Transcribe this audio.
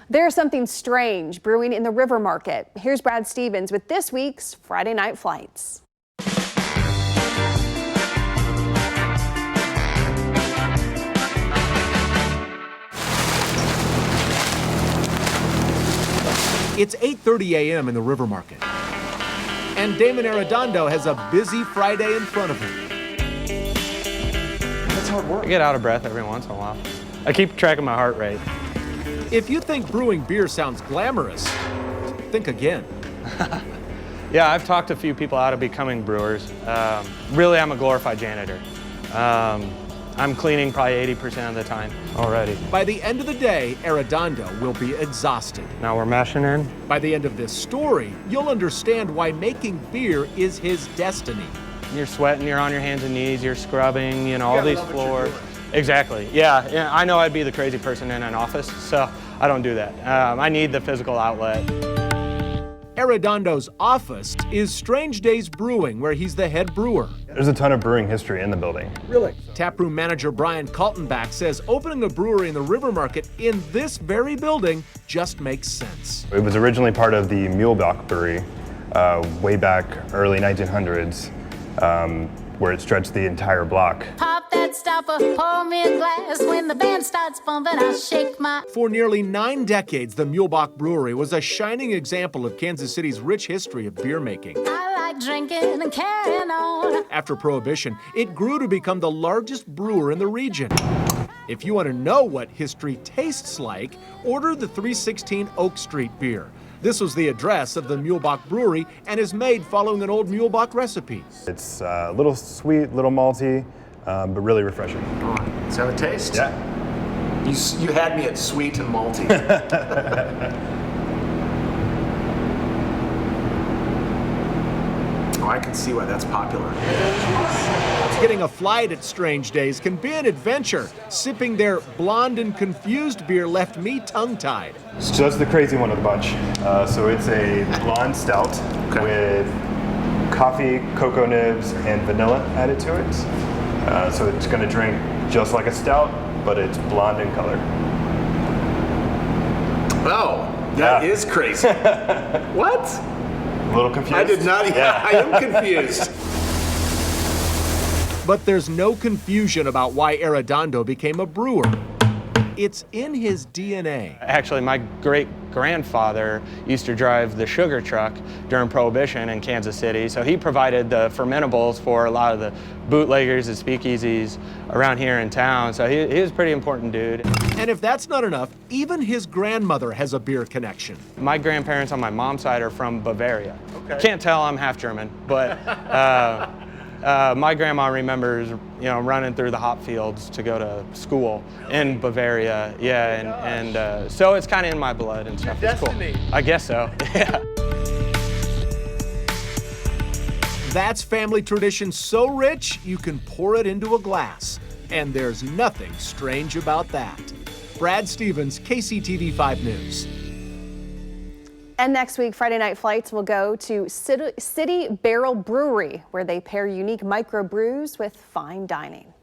There's something strange brewing in the River Market. Here's Brad Stevens with this week's Friday Night Flights. It's 8:30 a.m. in the River Market, and Damon Arredondo has a busy Friday in front of him. That's hard work. I get out of breath every once in a while. I keep track of my heart rate. If you think brewing beer sounds glamorous, think again. Yeah, I've talked to a few people out of becoming brewers. Really, I'm a glorified janitor. I'm cleaning probably 80% of the time already. By the end of the day, Arredondo will be exhausted. Now we're mashing in. By the end of this story, you'll understand why making beer is his destiny. You're sweating, you're on your hands and knees, you're scrubbing, all these floors. Exactly, yeah, I know I'd be the crazy person in an office, so I don't do that. I need the physical outlet. Arredondo's office is Strange Days Brewing, where he's the head brewer. There's a ton of brewing history in the building. Really? Taproom manager Brian Kaltenbach says opening a brewery in the River Market in this very building just makes sense. It was originally part of the Muehlbach Brewery way back early 1900s, where it stretched the entire block. Pop that stopper, pour me a glass. When the band starts bumping, I'll shake my... For nearly 9 decades, the Muehlbach Brewery was a shining example of Kansas City's rich history of beer making. I like drinking and carrying on. After Prohibition, it grew to become the largest brewer in the region. If you want to know what history tastes like, order the 316 Oak Street beer. This was the address of the Muehlbach Brewery and is made following an old Muehlbach recipe. It's a little sweet, little malty, but really refreshing. Is that a taste? Yeah. You had me at sweet and malty. Oh, I can see why that's popular. Getting a flight at Strange Days can be an adventure. Sipping their blonde and confused beer left me tongue-tied. So that's the crazy one of the bunch. So it's a blonde stout with coffee, cocoa nibs, and vanilla added to it. So it's going to drink just like a stout, but it's blonde in color. Oh, that is crazy. What? A little confused? I did not. Yeah, I am confused. But there's no confusion about why Arredondo became a brewer. It's in his DNA. Actually, my great-grandfather used to drive the sugar truck during Prohibition in Kansas City, so he provided the fermentables for a lot of the bootleggers and speakeasies around here in town, so he was a pretty important dude. And if that's not enough, even his grandmother has a beer connection. My grandparents on my mom's side are from Bavaria. Okay. Can't tell I'm half German, but my grandma remembers, running through the hop fields to go to school in Bavaria. Yeah, and so it's kind of in my blood and stuff. It's cool. I guess so. Yeah. That's family tradition so rich you can pour it into a glass, and there's nothing strange about that. Brad Stevens, KCTV 5 News. And next week, Friday Night Flights will go to City Barrel Brewery, where they pair unique microbrews with fine dining.